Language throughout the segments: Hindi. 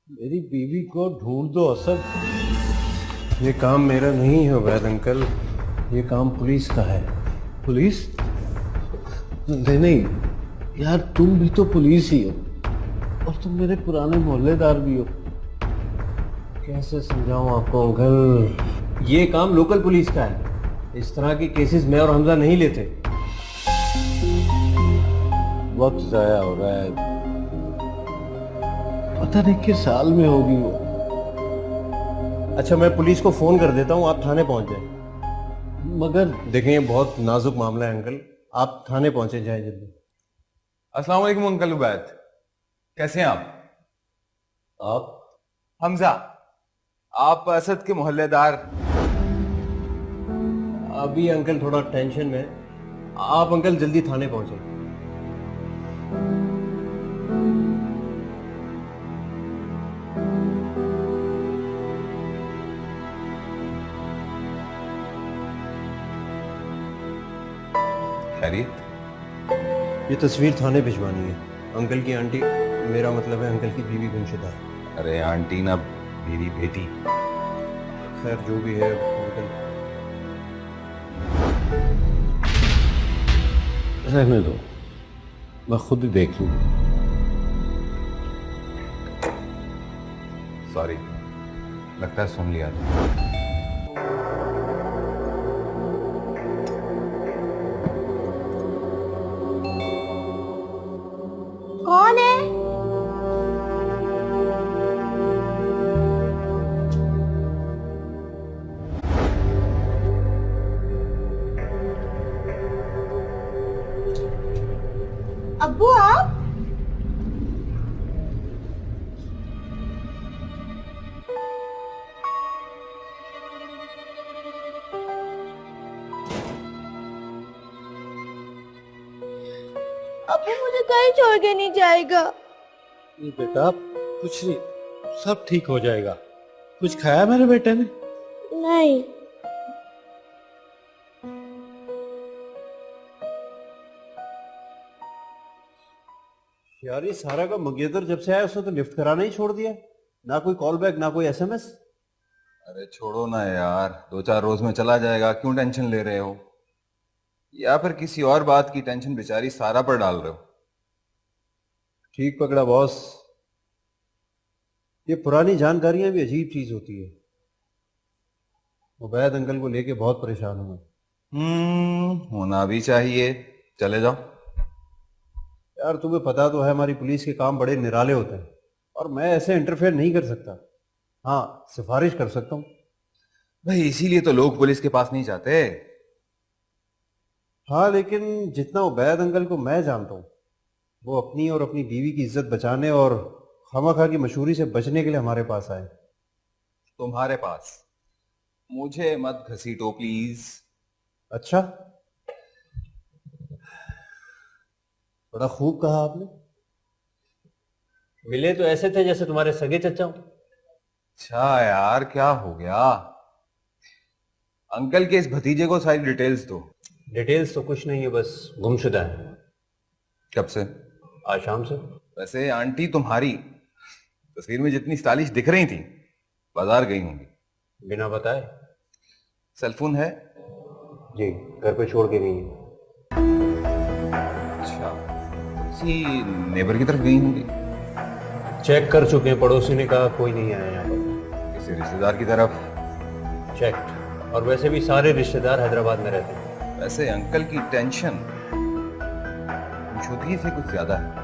मेरी बीवी को ढूंढ दो असद। ये काम मेरा नहीं है वैद अंकल, ये काम पुलिस का है। पुलिस? नहीं नहीं यार, तुम भी तो पुलिस ही हो और तुम मेरे पुराने मोहल्लेदार भी हो। कैसे समझाऊं आपको अंकल, ये काम लोकल पुलिस का है। इस तरह के केसेस मैं और हमजा नहीं लेते। वक्त जाया हो रहा है, पता नहीं किस साल में होगी वो। अच्छा, मैं पुलिस को फोन कर देता हूँ, आप थाने पहुंच जाए। मगर देखें, ये बहुत नाजुक मामला है अंकल, आप थाने पहुंचे जाए जल्दी। अस्सलाम वालेकुम अंकल उबैद, कैसे हैं आप? हमजा, आप असद के मोहल्लेदार। अभी अंकल थोड़ा टेंशन में, आप अंकल जल्दी थाने पहुंचे। खैरियत? ये तस्वीर थाने भिजवानी है। अंकल की आंटी, मेरा मतलब है अंकल की बीवी गुमशुदा है। अरे आंटी ना, मेरी बेटी। खैर जो भी है अंकल, रहने दो, मैं खुद ही देख लूँ। सॉरी, लगता है सुन लिया था। कौन है? अब्बू आप? अब्बू मुझे कहीं छोड़ के नहीं जाएगा। नहीं बेटा, कुछ नहीं, सब ठीक हो जाएगा। कुछ खाया मेरे बेटे ने? नहीं। यार ये सारा का मंगेतर जब से आया उसने तो लिफ्ट कराना ही छोड़ दिया, ना कोई कॉल बैक ना कोई एसएमएस। अरे छोड़ो ना यार, 2-4 रोज में चला जाएगा, क्यों टेंशन ले रहे हो? या फिर किसी और बात की टेंशन बेचारी सारा पर डाल रहे हो? ठीक पकड़ा बॉस, ये पुरानी जानकारियां भी अजीब चीज होती है। उबैद अंकल को लेके बहुत परेशान हूं मैं। होना भी चाहिए। चले जाओ। यार तुम्हें पता तो है हमारी पुलिस के काम बड़े निराले होते हैं और मैं ऐसे इंटरफेयर नहीं कर सकता। हाँ, सिफारिश कर सकता हूँ। भाई इसीलिए तो लोग पुलिस के पास नहीं जाते। हाँ, लेकिन जितना उबैद अंकल को मैं जानता हूँ, वो अपनी और अपनी बीवी की इज्जत बचाने और खामखा की मशहूरी से बचने के लिए हमारे पास आए। तुम्हारे पास? मुझे मत घसीटो प्लीज। अच्छा, बड़ा खूब कहा आपने। मिले तो ऐसे थे जैसे तुम्हारे सगे चचा हो। अच्छा यार, क्या हो गया? अंकल के इस भतीजे को सारी डिटेल्स दो। डिटेल्स तो कुछ नहीं है, बस गुमशुदा है। कब से? आज शाम से। वैसे आंटी तुम्हारी तस्वीर में जितनी स्टाइलिश दिख रही थी, बाजार गई होंगी। बिना बताए? सेलफोन है? जी, घर पे छोड़ के गई है। अच्छा, किसी नेबर की तरफ गई होंगी। चेक कर चुके हैं, पड़ोसी ने कहा कोई नहीं आया यहाँ पर। किसी रिश्तेदार की तरफ? चेक, और वैसे भी सारे रिश्तेदार हैदराबाद में रहते हैं। वैसे अंकल की टेंशन खुद ही से कुछ ज्यादा है।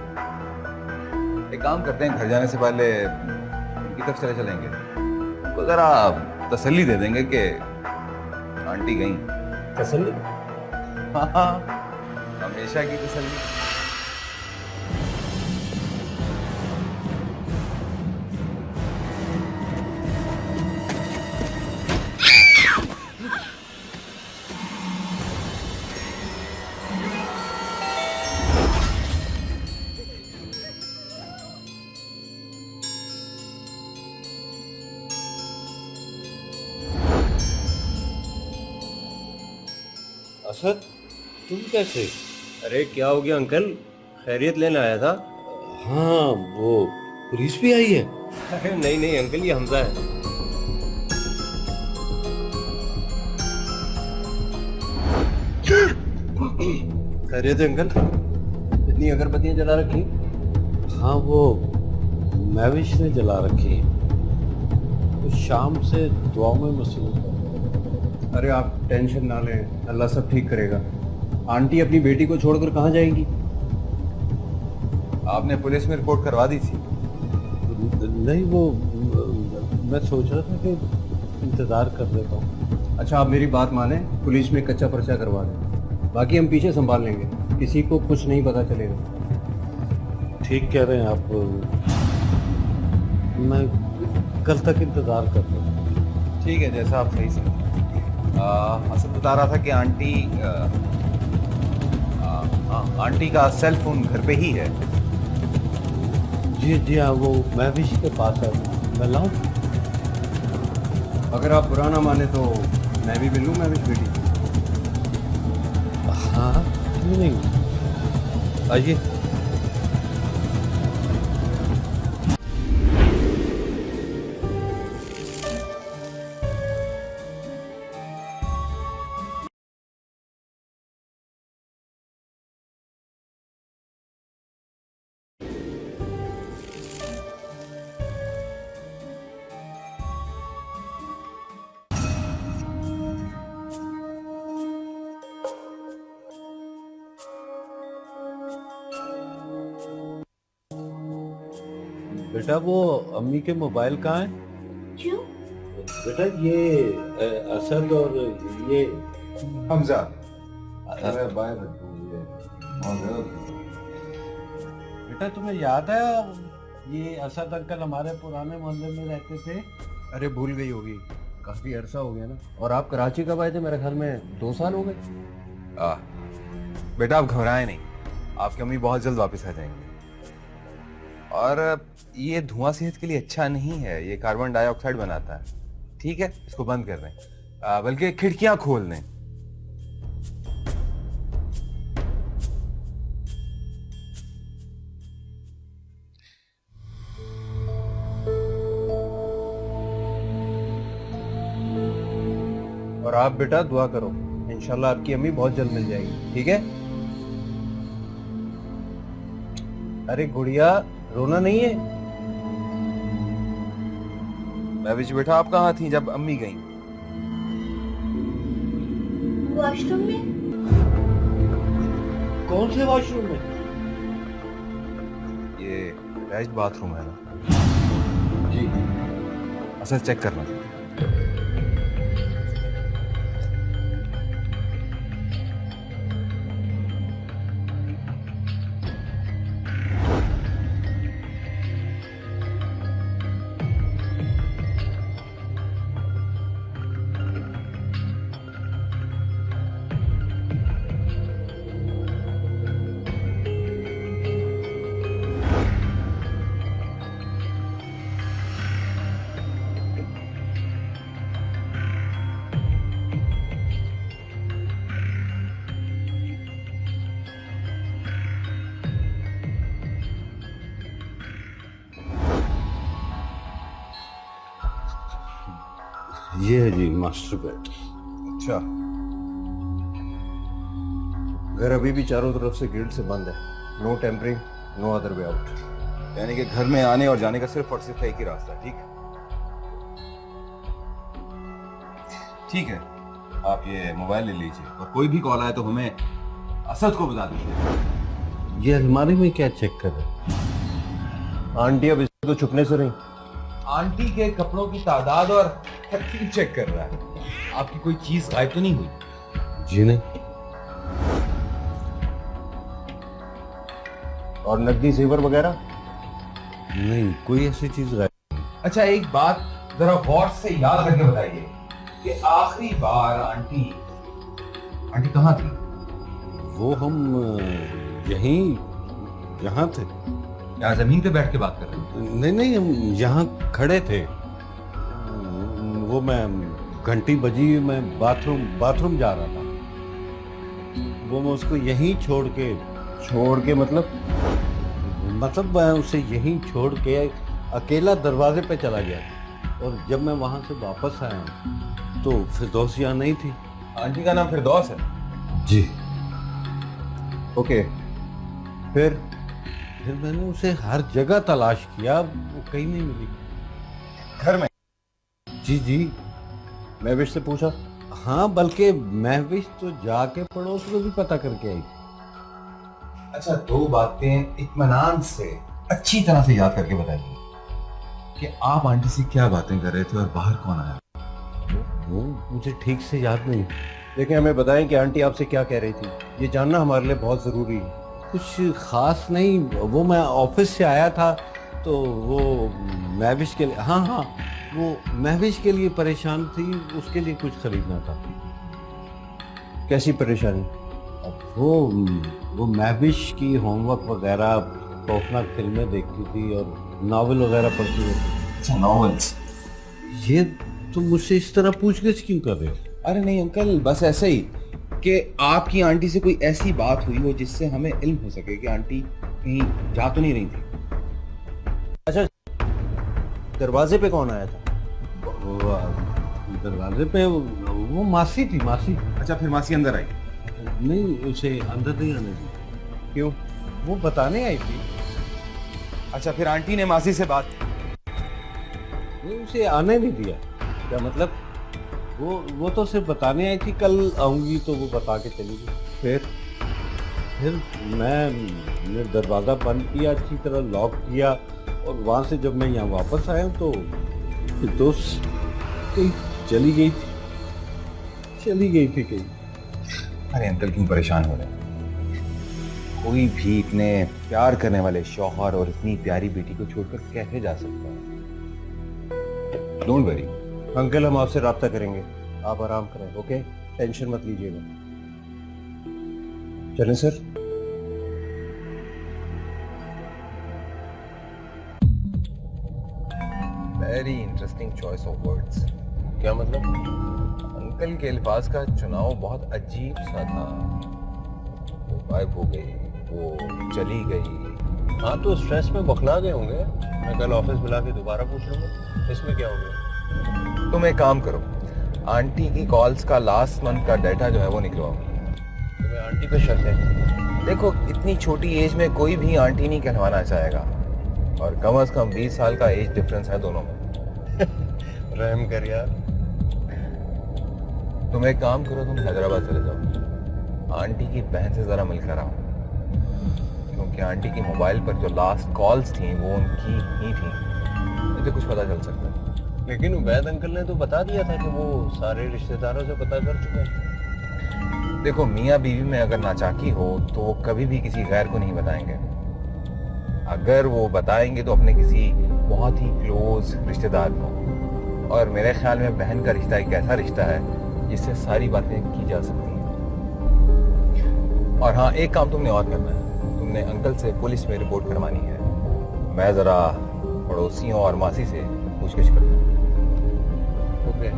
एक काम करते हैं, घर जाने से पहले उनकी तरफ चले चलेंगे, उनको जरा तसल्ली दे देंगे कि आंटी गई। तसल्ली? हाँ, हमेशा की तसल्ली। असद, तुम कैसे? अरे क्या हो गया अंकल, खैरियत लेने आया था। हाँ, वो पुलिस भी आई है। अरे नहीं नहीं अंकल, ये हमजा है। खैरियत है अंकल? इतनी अगरबत्तियां जला रखी? हाँ, वो मैविश ने जला रखी है। तो शाम से दुआ में मसरूफ है। अरे आप टेंशन ना लें, अल्लाह सब ठीक करेगा। आंटी अपनी बेटी को छोड़कर कहाँ जाएंगी? आपने पुलिस में रिपोर्ट करवा दी थी? नहीं, वो मैं सोच रहा था कि इंतज़ार कर लेता हूँ। अच्छा आप मेरी बात माने, पुलिस में कच्चा पर्चा करवा दें, बाकी हम पीछे संभाल लेंगे, किसी को कुछ नहीं पता चलेगा। ठीक कह रहे हैं आप। मैं कल तक इंतज़ार करता हूँ। ठीक है, जैसा आप सही समझें। असद बता रहा था कि आंटी का सेल फोन घर पे ही है। जी जी हाँ, वो मैविश के पास है। मैं लाऊं? अगर आप बुरा ना माने तो मैं भी मिलूँ मैविश बेटी? हाँ, क्यों नहीं, आइए। बेटा, वो अम्मी के मोबाइल कहाँ है? क्यों? बेटा, ये असद और ये हमजा। अरे बेटा, तुम्हें याद है ये असद अंकल हमारे पुराने मोहल्ले में रहते थे? अरे भूल गई होगी, काफ़ी अरसा हो गया ना। और आप कराची कब आए थे? मेरे ख्याल में 2 साल हो गए। बेटा आप घबराएं नहीं, आपकी अम्मी बहुत जल्द वापस आ जाएंगे। और ये धुआं सेहत के लिए अच्छा नहीं है, ये कार्बन डाइऑक्साइड बनाता है। ठीक है, इसको बंद कर दें, बल्कि खिड़कियां खोल दें। और आप बेटा दुआ करो, इंशाल्लाह आपकी अम्मी बहुत जल्द मिल जाएगी। ठीक है? अरे गुड़िया, रोना नहीं है। महविश बेटा, आप कहाँ थी जब अम्मी गई? वॉशरूम में। कौन से वॉशरूम में? ये अटैच्ड बाथरूम है ना? जी। असल चेक करना। ये है जी मास्टर बेड। अच्छा, घर अभी भी चारों तरफ से गेट से बंद है। No tampering, no other way out. यानी कि घर में आने और जाने का सिर्फ और सिर्फ एक ही रास्ता है। ठीक है, ठीक है, आप ये मोबाइल ले लीजिए और कोई भी कॉल आए तो हमें असद को बता दीजिए। ये अलमारी में क्या चेक कर रहे हैं? आंटी अब इसको तो छुपने से रही। आंटी के कपड़ों की तादाद और तरतीब चेक कर रहा है। आपकी कोई चीज गायब तो नहीं हुई? जी नहीं। और नकदी जेवर वगैरह? नहीं, कोई ऐसी चीज गायब। अच्छा, एक बात जरा गौर से याद करके बताइए कि आखिरी बार आंटी कहाँ थी? वो हम यहीं यहाँ थे। यहाँ जमीन पे बैठ के बात कर रहे हैं? नहीं नहीं, हम यहाँ खड़े थे। वो मैं घंटी बजी, मैं बाथरूम जा रहा था। वो मैं उसको यहीं छोड़ के मतलब मैं उसे यहीं छोड़ के अकेला दरवाजे पे चला गया और जब मैं वहां से वापस आया तो फिरदौस यहाँ नहीं थी। आंटी का नाम फिरदौस है? जी। ओके, फिर मैंने उसे हर जगह तलाश किया, वो कहीं नहीं मिली। घर में? जी। महविश से पूछा? हाँ, बल्कि महविश तो जाके पड़ोस में भी पता करके आई। अच्छा, दो बातें इत्मीनान से अच्छी तरह से याद करके बताइए कि आप आंटी से क्या बातें कर रहे थे और बाहर कौन आया? वो मुझे ठीक से याद नहीं। देखिए, हमें बताएं कि आंटी आपसे क्या कह रही थी, ये जानना हमारे लिए बहुत जरूरी है। कुछ खास नहीं, वो मैं ऑफिस से आया था तो वो महविश के लिए, हाँ, वो महविश के लिए परेशान थी, उसके लिए कुछ खरीदना था। कैसी परेशानी? अब वो महविश की होमवर्क वगैरह, खौफनाक फिल्में देखती थी और नावल वगैरह पढ़ती रहती। अच्छा, नॉवेल्स। ये तुम मुझसे इस तरह पूछगिछ क्यों कर रहे हो? अरे नहीं अंकल, बस ऐसे ही कि आपकी आंटी से कोई ऐसी बात हुई हो जिससे हमें इल्म हो सके कि आंटी कहीं जा तो नहीं रही थी। अच्छा, दरवाजे पे कौन आया था? दरवाजे पे वो मासी थी, मासी। अच्छा, फिर मासी अंदर आई? नहीं, उसे अंदर नहीं आने दी। क्यों? वो बताने आई थी। अच्छा, फिर आंटी ने मासी से बात? नहीं, उसे आने नहीं दिया। क्या मतलब? वो तो सिर्फ बताने आई थी, कल आऊंगी तो वो बता के चली गई। फिर मैंने दरवाज़ा बंद किया, अच्छी तरह लॉक किया और वहाँ से जब मैं यहाँ वापस आया तो दोस्त कहीं चली गई थी कहीं। अरे अंकल, क्यों परेशान हो रहे हैं? कोई भी इतने प्यार करने वाले शौहर और इतनी प्यारी बेटी को छोड़कर कैसे जा सकता है? डोंट वरी अंकल, हम आपसे राब्ता करेंगे, आप आराम करें। ओके, टेंशन मत लीजिएगा। चलें sir? Very interesting choice of words. क्या मतलब? अंकल के अल्फाज का चुनाव बहुत अजीब सा था। वो गायब हो गई, वो चली गई। हाँ, तो स्ट्रेस में बौखला गए होंगे। मैं कल ऑफिस बुला के दोबारा पूछ लूँगा, इसमें क्या हो गया। तुम एक काम करो, आंटी की कॉल्स का लास्ट मंथ का डाटा जो है वो निकलवाओ। तुम्हें आंटी पे शक है? देखो, इतनी छोटी एज में कोई भी आंटी नहीं कहलवाना चाहेगा और कम से कम 20 साल का एज डिफरेंस है दोनों में। रहम कर यार। तुम एक काम करो, तुम हैदराबाद चले जाओ, आंटी की बहन से ज़रा मिलकर आओ, क्योंकि आंटी की मोबाइल पर जो लास्ट कॉल्स थी वो उनकी ही थी। मुझे कुछ पता चल सकता है। लेकिन वैद अंकल ने तो बता दिया था कि वो सारे रिश्तेदारों से पता कर चुके हैं। देखो, मियाँ बीवी में अगर नाचाकी हो तो वो कभी भी किसी गैर को नहीं बताएंगे। अगर वो बताएंगे तो अपने किसी बहुत ही क्लोज रिश्तेदार को। और मेरे ख्याल में बहन का रिश्ता एक ऐसा रिश्ता है जिससे सारी बातें की जा सकती हैं। और हाँ, एक काम तुमने और करना है, तुमने अंकल से पुलिस में रिपोर्ट करवानी है। मैं ज़रा पड़ोसियों और मासी से पूछगिछ करता हूँ। ओके।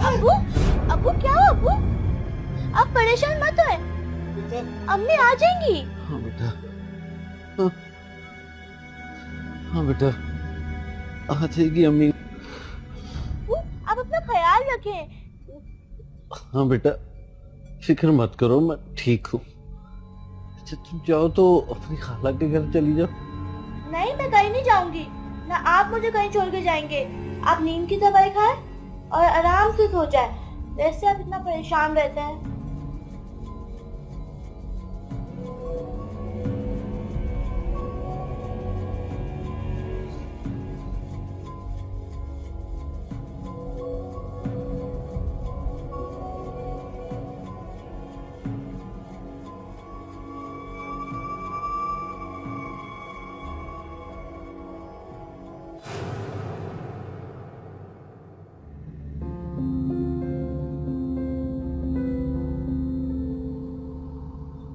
अब्बू, अब्बू क्या हुआ अब्बू? आप परेशान मत होए, अम्मी आ जाएंगी। हाँ बेटा, हाँ बेटा, आ जाएगी अम्मी। अब्बू, आप अपना ख्याल रखें। हाँ बेटा, फिक्र मत करो, मैं ठीक हूँ। अच्छा, तुम जाओ तो अपनी खाला के घर चली जाओ। नहीं, मैं कहीं नहीं जाऊंगी, ना आप मुझे कहीं छोड़ के जाएंगे। आप नींद की दवाई खाएं और आराम से सो जाए, वैसे आप इतना परेशान रहते हैं।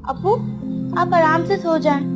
अब्बू, आप आराम से सो जाएं।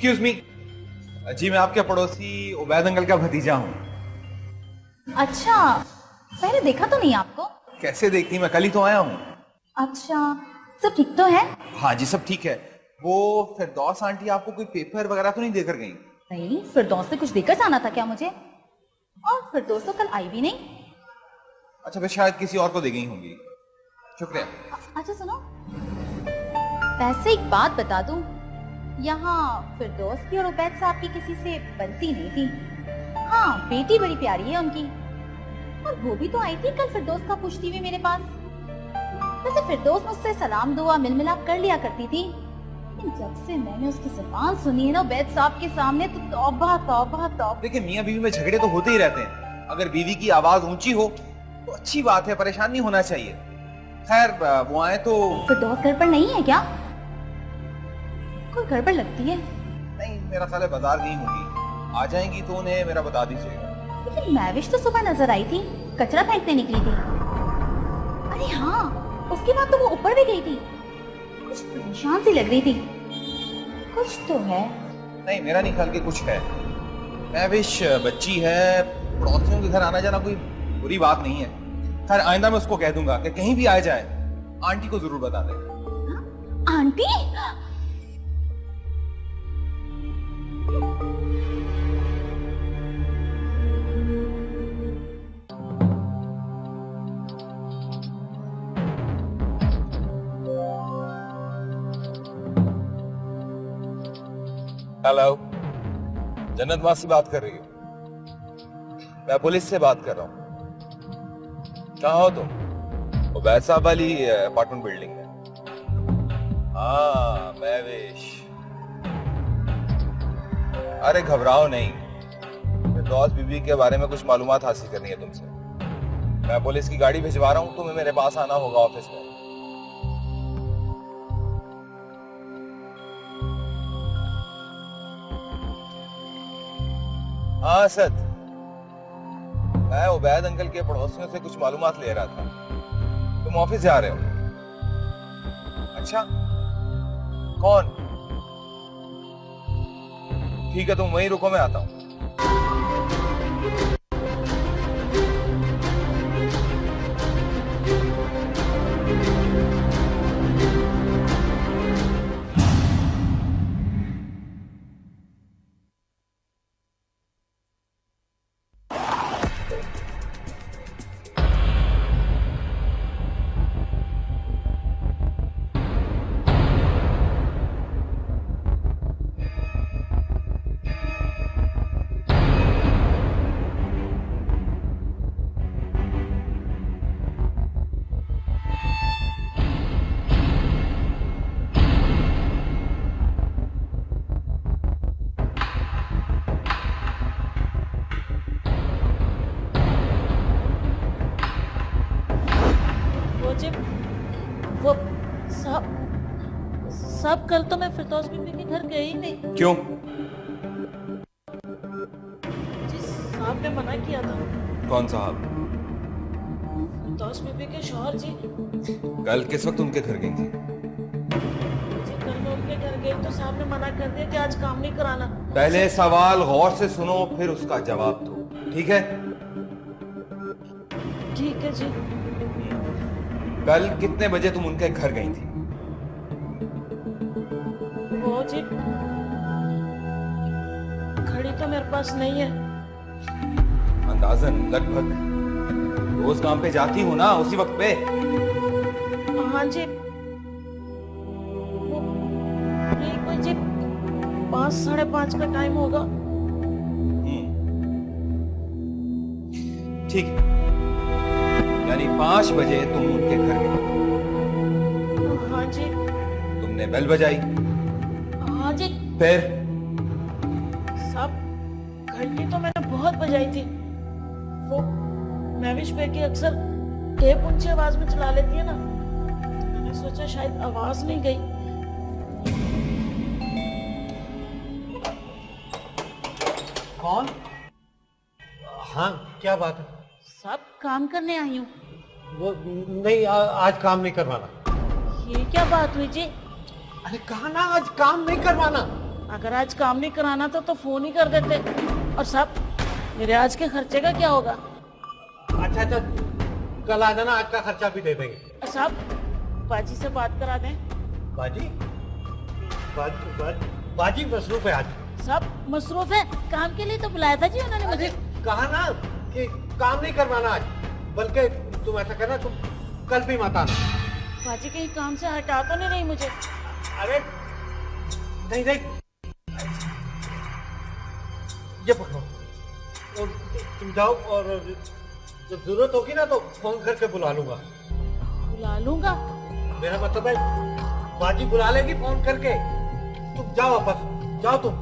Excuse me. जी, मैं आपके पड़ोसी उबैद अंकल का भतीजा हूँ। अच्छा, पहले देखा तो नहीं आपको। कैसे देखती, मैं कल ही तो आया हूँ। अच्छा, सब ठीक तो है? हाँ जी, सब ठीक है। वो फिरदौस आंटी आपको कोई पेपर वगैरह तो नहीं देकर गई? नहीं, फिरदौस से कुछ देकर जाना था क्या मुझे? और फिरदौस तो कल आई भी नहीं। अच्छा, फिर शायद किसी और को दे गई होंगी। शुक्रिया। अच्छा सुनो, वैसे एक बात बता दूं, यहाँ फिरदौस की और उबैद साहब की किसी से बनती नहीं थी। हाँ, बेटी बड़ी प्यारी है उनकी, और वो भी तो आई थी कल फिरदौस का पूछती हुई मेरे पास। वैसे फिरदौस मुझसे सलाम दुआ मिल मिलाप कर लिया करती थी, लेकिन जब से मैंने उसकी जुबान सुनी है ना उबैद साहब के सामने, तो तौबा तौबा तौबा। देखिए, मियाँ बीवी में झगड़े तो होते ही रहते हैं। अगर बीवी की आवाज ऊंची हो तो अच्छी बात है, परेशान नहीं होना चाहिए। खैर, वो आए तो। फिरदौस घर पर नहीं है क्या? कोई गड़बड़ लगती है। नहीं, मेरा ख्याल है बाजार गई होंगी। आ जाएंगी तो उन्हें मेरा बता दीजिएगा। लेकिन मैविश तो सुबह नजर आई थी, कचरा फेंकने निकली थी। अरे हाँ, उसके बाद तो वो ऊपर भी गई थी, कुछ परेशान सी लग रही थी। कुछ तो है। नहीं, मेरा नहीं ख्याल कि कुछ है। मैविश बच्ची है, पड़ोसियों के घर आना जाना कोई बुरी बात नहीं है। खैर, आइंदा मैं उसको कह दूंगा कि कहीं भी आ जाए आंटी को जरूर बता देगा। आंटी? हेलो, जन्नत मासी बात कर रही हूँ। मैं पुलिस से बात कर रहा हूँ। कहाँ हो तुम? वो वैसा वाली अपार्टमेंट बिल्डिंग है। हाँ, मैविश। अरे घबराओ नहीं, फिरदौस बीबी के बारे में कुछ मालूमात हासिल करनी है तुमसे। मैं पुलिस की गाड़ी भिजवा रहा हूँ, तुम्हें मेरे पास आना होगा ऑफिस में। हाँ सद, मैं उबैद अंकल के पड़ोसियों से कुछ मालूमात ले रहा था। तुम ऑफिस जा रहे हो? अच्छा, कौन? ठीक है, तुम वहीं रुको, मैं आता हूं। वो सब कल तो मैं फिरदौस बीबी के घर गई नहीं। क्यों? जी साहब ने मना किया था। कौन साहब? फिरदौस बीबी के शौहर जी। कल किस वक्त उनके घर गई थी? जी कल मैं उनके घर गई तो साहब ने मना कर दिया कि आज काम नहीं कराना। पहले सवाल गौर से सुनो, फिर उसका जवाब दो, ठीक है? ठीक है जी। कल कितने बजे तुम उनके घर गई थी? वो जी घड़ी तो मेरे पास नहीं है। अंदाजन लगभग रोज काम पे जाती हो ना उसी वक्त पे? हाँ जी। वो नहीं कोई जी 5 साढ़े 5 का टाइम होगा। ठीक है, यानी 5 बजे तुम उनके घर गए, हाँ जी। तुमने बेल बजाई, हाँ जी फिर साहब, घंटी तो मैंने बहुत बजाई थी। वो महविश बेटी अक्सर टेप ऊंची आवाज में चला लेती है ना, तो मैंने सोचा शायद आवाज नहीं गई। कौन? हाँ, क्या बात है? साहब काम करने आई हूँ। वो नहीं, आज काम नहीं करवाना। ये क्या बात हुई जी? अरे कहा ना आज काम नहीं करवाना। अगर आज काम नहीं कराना था तो फोन ही कर देते। और साहब, मेरे आज के खर्चे का क्या होगा? अच्छा अच्छा, कल आ जाना, आज का खर्चा भी दे देंगे। साहब, बाजी से बात करा दें। बाजी? बाजी मसरूफ है आज। साहब मसरूफ है, काम के लिए तो बुलाया था जी उन्होंने मुझे। कहा ना कि काम नहीं करवाना आज, बल्कि तुम ऐसा करना, तुम कल भी मत आना। बाजी कहीं काम से हटा तो नहीं रही मुझे? अरे नहीं नहीं, ये पकड़ो और तुम जाओ, और जब जरूरत होगी ना तो फोन करके बुला लूंगा। बुला लूंगा? मेरा मतलब है बाजी बुला लेगी फोन करके। तुम जाओ वापस, जाओ तुम।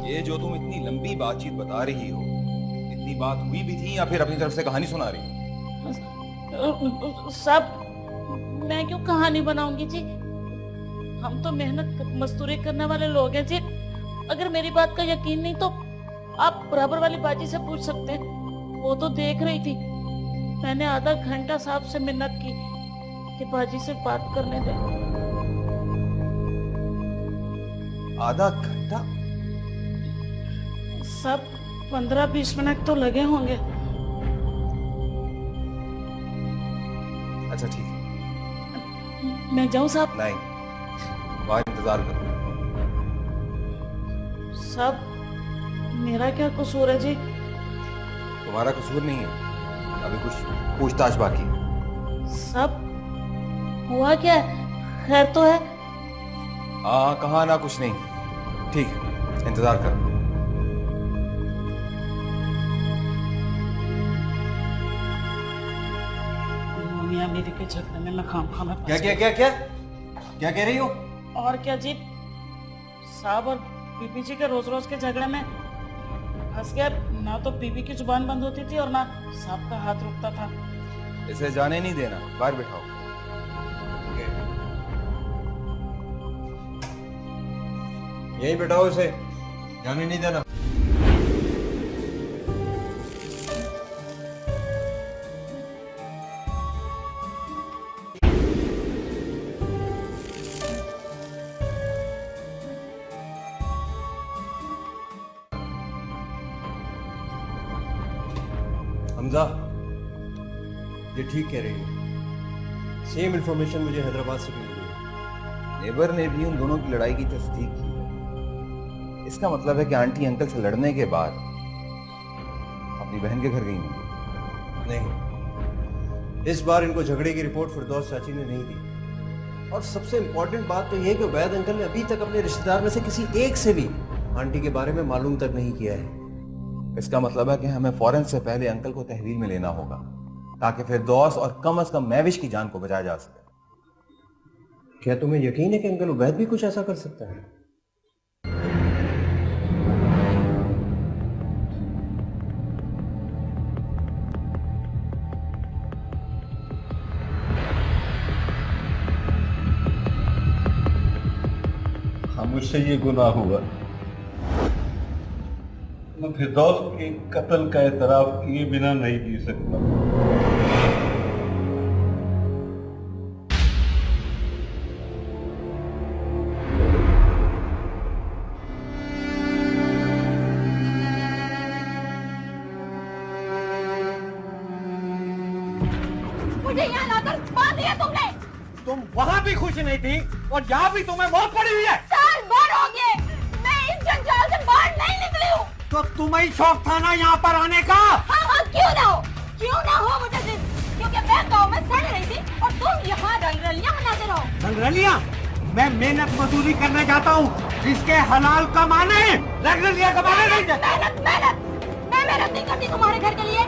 ये जो तुम इतनी लंबी बातचीत बता रही हो, इतनी बात हुई भी थी या फिर अपनी तरफ से कहानी सुना रही हो? साहब, मैं क्यों कहानी बनाऊंगी जी? हम तो मेहनत मजदूरी करने वाले लोग हैं जी। अगर मेरी बात का यकीन नहीं तो आप बराबर वाली बाजी से पूछ सकते हैं, वो तो देख रही थी। मैंने आधा घंटा साहब से मिन्नत की कि बाजी से बात करने दे। आधा घंटा? सब 15-20 मिनट तो लगे होंगे। अच्छा ठीक है, मैं जाऊं साहब? नहीं, बाहर इंतजार करो। साहब, मेरा क्या कसूर है जी? तुम्हारा कसूर नहीं है, अभी कुछ पूछताछ बाकी है। साहब, हुआ क्या है? खैर तो है? हाँ, कहा ना कुछ नहीं। ठीक है, इंतजार करो। मियां बीवी के झगड़े में मैं खामखा में फंस क्या क्या गई। क्या क्या क्या कह रही हो? और क्या जी, साहब और बीबी जी के रोज रोज के झगड़े में फंस गया। ना तो बीबी की जुबान बंद होती थी और ना साहब का हाथ रुकता था। इसे जाने नहीं देना, बाहर बिठाओ। यही बिठाओ इसे, जाने नहीं देना। हमजा, ये ठीक कह रही है। सेम इंफॉर्मेशन मुझे हैदराबाद से भी मिली है। नेबर ने भी उन दोनों की लड़ाई की तस्दीक की है। इसका मतलब है कि आंटी अंकल से लड़ने के बाद अपनी बहन के घर गई होंगी। नहीं, इस बार इनको झगड़े की रिपोर्ट फिरदौस चाची ने नहीं दी। और सबसे इंपॉर्टेंट बात तो ये कि वैद अंकल ने अभी तक अपने रिश्तेदार में से किसी एक से भी आंटी के बारे में मालूम तक नहीं किया है। इसका मतलब है कि हमें फौरन से पहले अंकल को तहवील में लेना होगा, ताकि फिरदौस और कम से कम महविश की जान को बचाया जा सके। क्या तुम्हें यकीन है कि अंकल उबैद भी कुछ ऐसा कर सकता है? हाँ, मुझसे ये गुनाह हुआ। मैं फिरदौस के कत्ल का एतराफ किए बिना नहीं जी सकता। मुझे यहाँ लाकर बांध दिया तुमने। तुम वहां भी खुश नहीं थी और यहाँ भी तुम्हें मौत पड़ी हुई है। साल भर हो गए, मैं इस जंजाल से बाहर नहीं निकली हूँ। तो तुम्हें ही शौक था ना यहाँ पर आने का? हाँ हाँ, क्यों ना हो मुझे दिन, क्योंकि मैं गाँव में सड़ रही थी और तुम यहाँ रंगरलियाँ मनाते रहो। रंगरलियाँ? मैं मेहनत मजदूरी करने जाता हूँ, जिसके हलाल कमाने, रगड़ लिया कमाने नहीं जाता। मेहनत मेहनत मैं मेहनत नहीं करती तुम्हारे घर के लिए।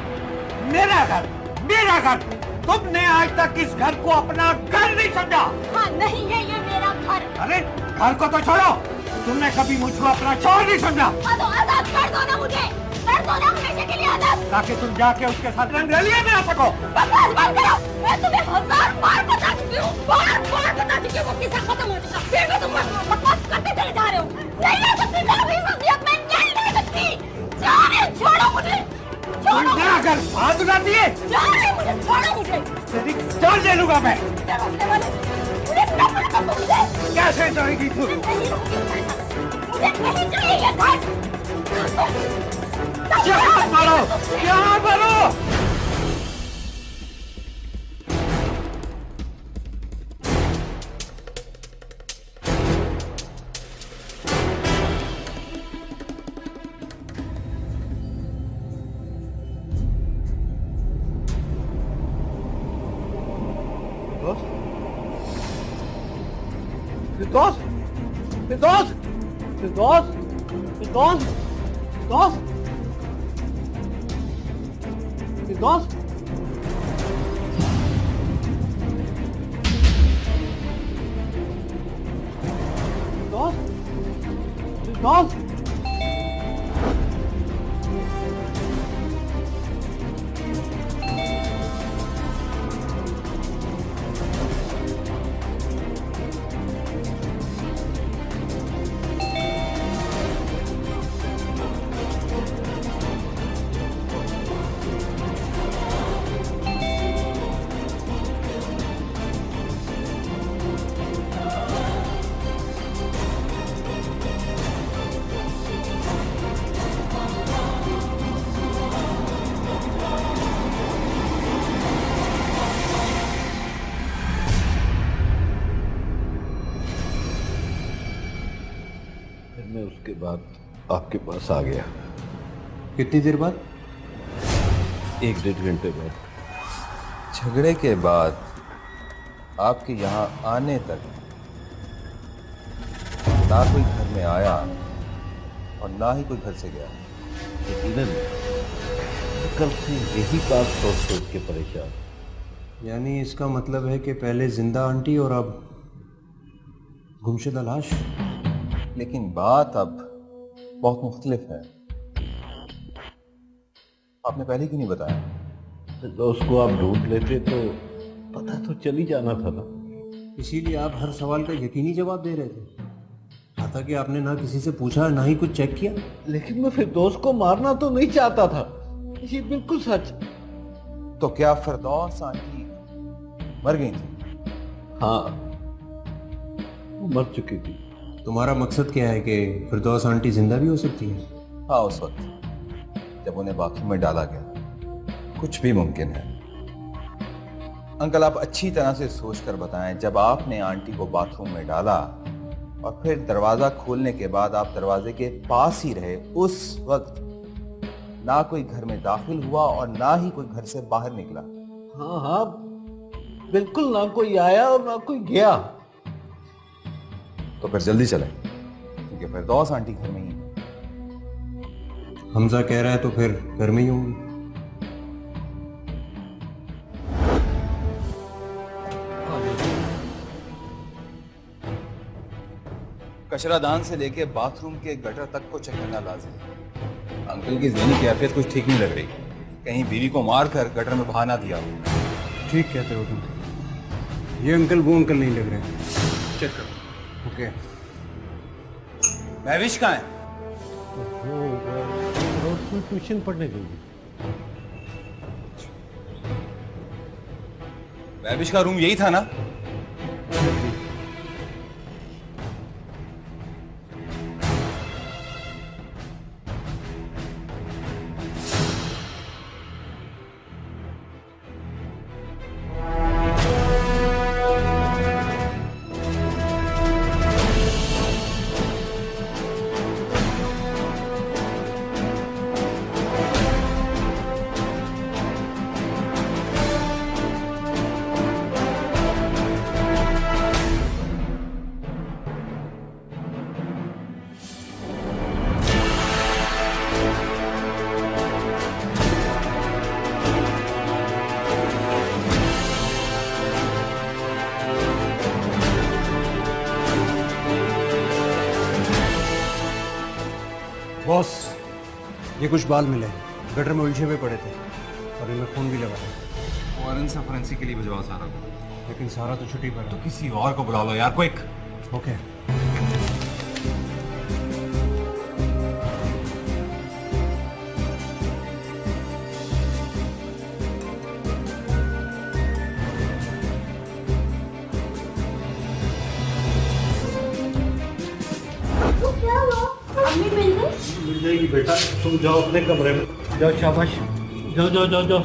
मेरा घर, तुमने आज तक इस घर को अपना घर नहीं समझा। हाँ नहीं है ये मेरा घर। अरे घर को तो छोड़ो, तुमने कभी मुझको अपना शौहर नहीं समझा। हाँ तो आजाद कर दो ना मुझे, कर दो ना हमेशा के लिए आजाद। ताकि तुम जाके उसके साथ रंगरलिया में आ सको। बकवास बंद करो, मैं तुम्हें 1000 बार बता चुकी हूँ, बार बता चुकी हूँ वो किस्सा खत्म हो चुका, फिर भी तुम बकवास करते चले जा रहे हो। नहीं ले सकती मैं अपनी शख्सियत, मैं नहीं ले सकती। जाने छोड़ो मुझे, छोड़ो। अगर बात उड़ाती है, जाने मुझे, छोड़ो मुझे। तेरी जान ले लूंगा मैं। मुझे नफरत है तुमसे। कैसे जाएगी तू? नहीं रुकूंगी, मुझे नहीं चाहिए ये घर। क्या करो? मैं उसके बाद आपके पास आ गया। कितनी देर बाद? 1-1.5 घंटे बाद। झगड़े के बाद आपके यहाँ आने तक ना कोई घर में आया और ना ही कोई घर से गया। यकीनन कल से यही बात सोच के परेशान। यानी इसका मतलब है कि पहले जिंदा आंटी और अब गुमशुदा लाश। लेकिन बात अब बहुत मुख्तलिफ है। आपने पहले क्यों नहीं बताया? दोस्त को आप ढूंढ लेते तो पता तो चल ही जाना था ना। इसीलिए आप हर सवाल का यकीनी जवाब दे रहे थे। था कि आपने ना किसी से पूछा ना ही कुछ चेक किया। लेकिन मैं फिरदौस को मारना तो नहीं चाहता था, ये बिल्कुल सच। तो क्या फिरदौस आंटी मर गई थी? हाँ, वो मर चुकी थी। तुम्हारा मकसद क्या है कि फिरदौस आंटी जिंदा भी हो सकती है? हाँ, उस वक्त जब उन्हें बाथरूम में डाला गया कुछ भी मुमकिन है। अंकल, आप अच्छी तरह से सोचकर बताएं, जब आपने आंटी को बाथरूम में डाला और फिर दरवाजा खोलने के बाद आप दरवाजे के पास ही रहे, उस वक्त ना कोई घर में दाखिल हुआ और ना ही कोई घर से बाहर निकला। हाँ हाँ, बिल्कुल, ना कोई आया और ना कोई गया। तो फिर जल्दी चलें, क्योंकि फिरदौस आंटी घर में ही है। हमजा कह रहा है तो फिर घर में ही होंगी। कचरादान से लेके बाथरूम के गटर तक को चेक करना लाजिम है। अंकल की ज़हनी कैफियत कुछ ठीक नहीं लग रही। कहीं बीवी को मार कर गटर में बहा ना दिया हो। ठीक कहते हो तुम। ये अंकल वो अंकल नहीं लग रहे। चेक करो। ओके। महविश कहाँ है? वो ट्यूशन पढ़ने गई। महविश का रूम यही था ना? बॉस, ये कुछ बाल मिले, गटर में उलझे हुए पड़े थे और इनमें खून भी लगा था। फॉरेंसिक फोरेंसिक के लिए भिजवाओ सारा को। लेकिन सारा तो छुट्टी पर है। किसी और को बुला लो यार, क्विक। ओके। मिल जाएगी बेटा, तुम जाओ अपने कमरे में। जाओ, शाबाश, जाओ जाओ जाओ जाओ।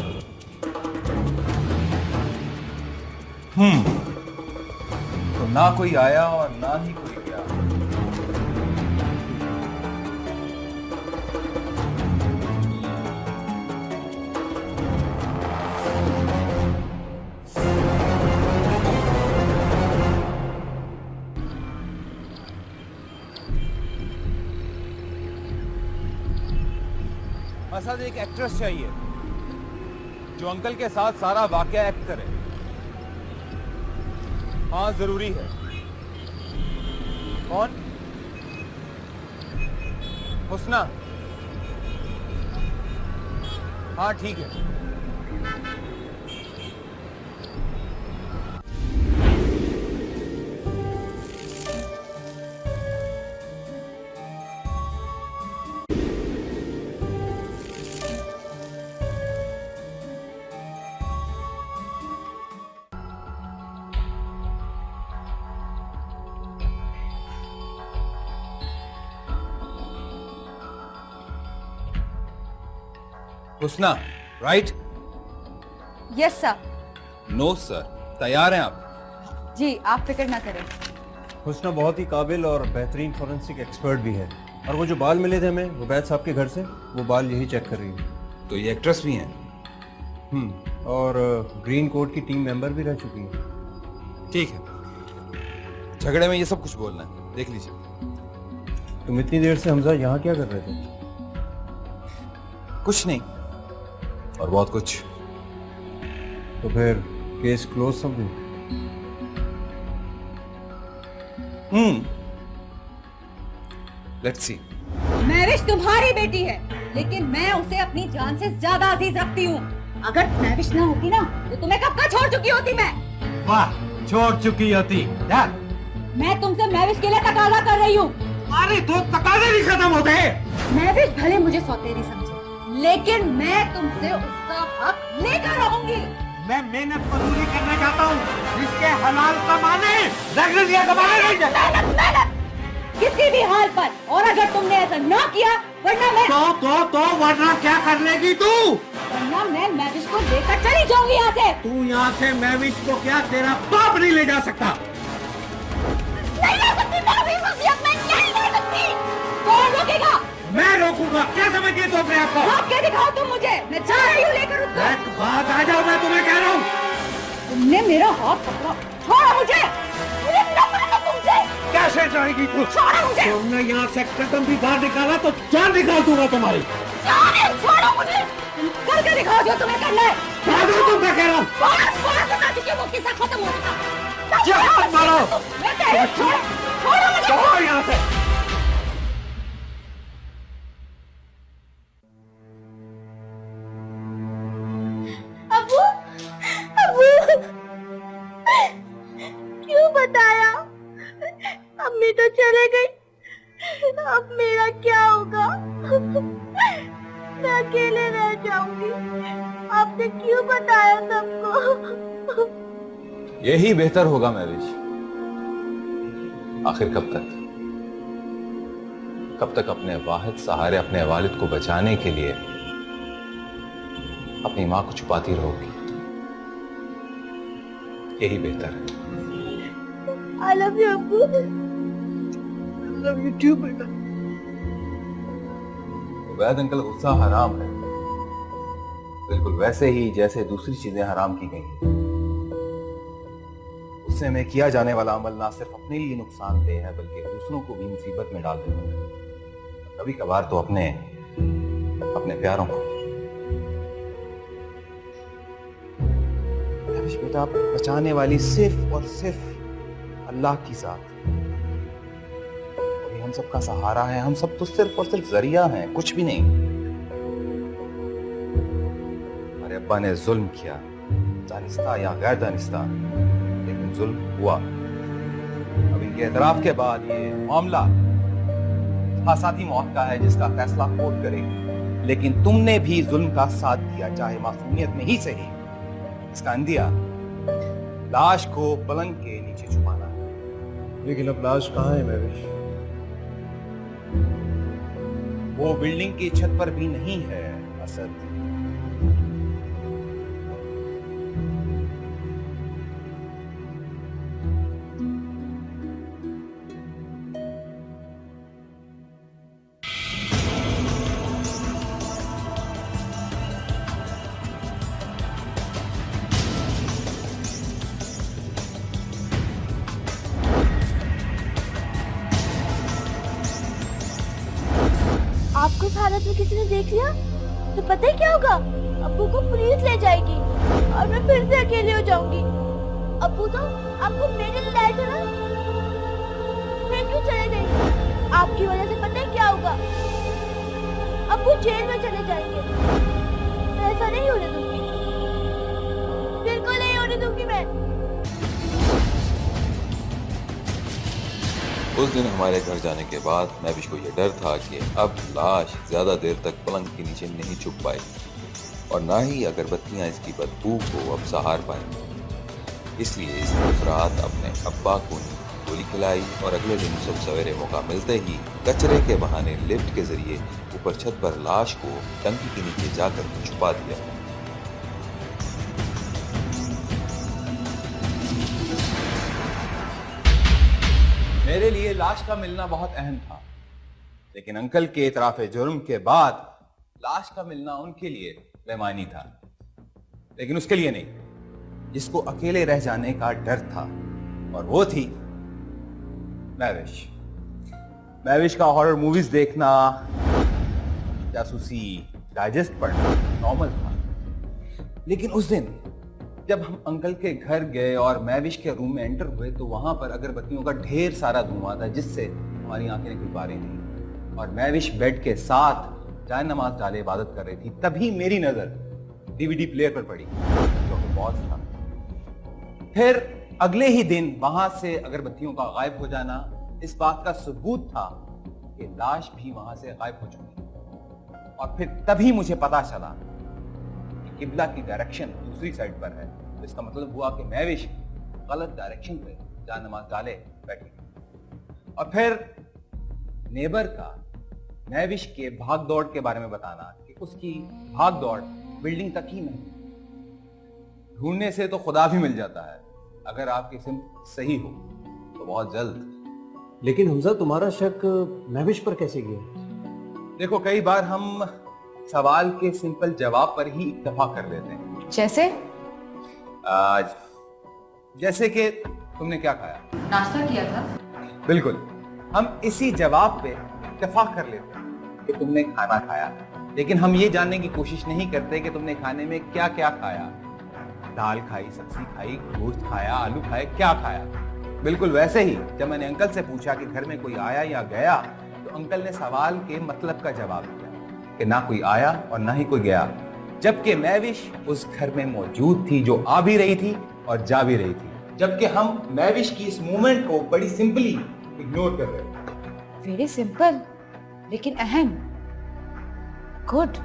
तो ना कोई आया और ना ही कोई गया। मसाद एक एक्ट्रेस चाहिए जो अंकल के साथ सारा वाकया एक्ट करे। हाँ, जरूरी है। कौन? हुस्ना? हाँ ठीक है। Husna, right? Yes sir. No sir, तैयार हैं आप? जी, आप फिक्र ना करें। हुस्ना बहुत ही काबिल और बेहतरीन फॉरेंसिक एक्सपर्ट भी है। और वो जो बाल मिले थे हमें उबैद साहब के घर से, वो बाल यही चेक कर रही है। तो ये एक्ट्रेस भी हैं? और ग्रीन कोट की टीम मेंबर भी रह चुकी है। ठीक है, झगड़े में ये सब कुछ बोलना है, देख लीजिए। तुम इतनी देर से हमजा यहाँ क्या कर रहे थे? कुछ नहीं और बहुत कुछ। तो फिर केस क्लोज समझो। Let's see. महविश तुम्हारी बेटी है, लेकिन मैं उसे अपनी जान से ज्यादा अजीज रखती हूँ। अगर महविश ना होती ना, तो तुम्हें कब का छोड़ चुकी होती मैं। वाह, छोड़ चुकी होती। मैं तुमसे महविश के लिए तकाजा कर रही हूँ। अरे तो तकाजे नहीं खत्म होते। महविश भले मुझे सौतेरी समझे, लेकिन मैं तुमसे उसका हक लेकर रहूंगी। मैं मेहनत मजदूरी करना चाहता हूँ, जिसके हलाल कमाने रगड़िया कमाने नहीं जाता। मेहनत किसी भी हाल पर। और अगर तुमने ऐसा ना किया, वरना मैं तो वरना क्या कर लेगी तू? वरना मैं महविश को लेकर चली जाऊंगी यहाँ से। तू यहाँ से महविश को क्या तेरा बाप नहीं ले जा सकता? नहीं ले सकती मैं अभी वसीयत में नहीं ले सकती। कौन रोकेगा? मैं रोकूंगा। क्या समझती है तू अपने आप को? रोक के दिखाओ तुम मुझे। मैं जा रही हूँ लेकर उसको। एक बात आ जाओ, मैं तुम्हें कह रहा हूँ। तुमने मेरा हाथ पकड़ा। छोड़ो मुझे। मुझे नफरत है तुमसे। कैसे जाएगी तू? छोड़ो मुझे। तुमने यहाँ से कदम भी बाहर निकाला तो जान निकाल दूंगा तुम्हारी। छोड़ो मुझे। तुम करके दिखाओ जो तुम्हें करना है। तुम क्या कह रहा हूँ? बार बता चुकी वो किस्सा खत्म हो चुका। जहाँ मारो। मैं कह रही हूँ, छोड़ो मुझे। छोड़ो यहाँ से। अबू, अबू, क्यों बताया? अम्मी तो चले गई, अब मेरा क्या होगा? मैं अकेले रह जाऊंगी। आपने क्यों बताया सबको? यही बेहतर होगा महविश। आखिर कब तक अपने वाहिद सहारे अपने वालिद को बचाने के लिए अपनी मां को छुपाती रहोगी? यही बेहतर है। I love you, अब्बू। love you too, बेटा। उबैद अंकल, गुस्सा हराम है, बिल्कुल वैसे ही जैसे दूसरी चीजें हराम की गई। गुस्से में किया जाने वाला अमल ना सिर्फ अपने लिए नुकसानदेह है, बल्कि दूसरों को भी मुसीबत में डाल देता है। कभी कभार तो अपने प्यारों को। बेटा, आप बचाने वाली सिर्फ और सिर्फ अल्लाह की जात, और हम सब का सहारा है, हम सब तो सिर्फ और सिर्फ जरिया हैं, कुछ भी नहीं। हमारे अब्बा ने जुल्म किया, दानिस्ता या गैर दानिस्ता, लेकिन जुल्म हुआ। अब इनके एतराफ के बाद ये मामला फासादी मौत का है जिसका फैसला कोर्ट करे, लेकिन तुमने भी जुल्म का साथ दिया, चाहे मासूमियत में ही सही। इसका अंदिया लाश को पलंग के नीचे छुपाना है। लेकिन अब लाश कहाँ है महविश? वो बिल्डिंग की छत पर भी नहीं है असद। आपको इस हालत में किसी ने देख लिया तो पता है क्या होगा? अब्बू को पुलिस ले जाएगी और मैं फिर से अकेली हो जाऊंगी। अब्बू तो आपको मेरे लिए लाए थे ना, फिर क्यों चले गए? आपकी वजह से पता है क्या होगा? अब्बू जेल में चले जाएंगे। मैं ऐसा नहीं होने दूंगी, बिल्कुल नहीं होने दूंगी मैं। उस दिन हमारे घर जाने के बाद महविश को यह डर था कि अब लाश ज्यादा देर तक पलंग के नीचे नहीं छुप पाएगी और ना ही अगरबत्तियां इसकी बदबू को अब सहार पाएंगी। इसलिए इसने उस रात अपने अब्बा को गोली खिलाई और अगले दिन सब सवेरे मौका मिलते ही कचरे के बहाने लिफ्ट के जरिए ऊपर छत पर लाश को टंकी के नीचे जाकर छुपा दिया। मेरे लिए लाश का मिलना बहुत अहम था, लेकिन अंकल के इतराफ़े जुर्म के बाद लाश का मिलना उनके लिए बेमानी था, लेकिन उसके लिए नहीं जिसको अकेले रह जाने का डर था, और वो थी महविश। महविश का हॉरर मूवीज देखना, जासूसी डाइजेस्ट पढ़ना नॉर्मल था, लेकिन उस दिन जब हम अंकल के घर गए और महविश के रूम में एंटर हुए तो वहां पर अगरबत्तियों का ढेर सारा धुआं था जिससे हमारी आंखें नहीं खुल पा रही थी, और महविश बेड के साथ जाए नमाज डाले इबादत कर रही थी। तभी मेरी नजर डीवीडी प्लेयर पर पड़ी जो कि बॉस था। फिर अगले ही दिन वहां से अगरबत्तियों का गायब हो जाना इस बात का सबूत था कि लाश भी वहां से गायब हो चुकी, और फिर तभी मुझे पता चला किबला की डायरेक्शन दूसरी साइड पर है, तो इसका मतलब हुआ कि महविश गलत डायरेक्शन पे जान नमाज डाले बैठी। और फिर नेबर का महविश के भाग दौड़ के बारे में बताना कि उसकी भाग दौड़ बिल्डिंग तक ही नहीं, ढूंढने से तो खुदा भी मिल जाता है, अगर आपकी सिम्त सही हो तो बहुत जल्द। लेकिन हमजा तुम्हारा शक महविश पर कैसे गया? देखो, कई बार हम सवाल के सिंपल जवाब पर ही इत्तेफाक कर लेते हैं। जैसे जैसे कि तुमने क्या खाया? नाश्ता किया था। बिल्कुल, हम इसी जवाब पे इत्तेफाक कर लेते हैं कि तुमने खाना खाया, लेकिन हम ये जानने की कोशिश नहीं करते कि तुमने खाने में क्या क्या खाया। दाल खाई, सब्जी खाई, गोश्त खाया, आलू खाए, क्या खाया। बिल्कुल वैसे ही जब मैंने अंकल से पूछा कि घर में कोई आया या गया, तो अंकल ने सवाल के मतलब का जवाब दिया कि ना कोई आया और ना ही कोई गया, जबकि महविश उस घर में मौजूद थी जो आ भी रही थी और जा भी रही थी, जबकि हम महविश की इस मूवमेंट को बड़ी सिंपली इग्नोर कर रहे थे। वेरी सिंपल लेकिन अहम। गुड।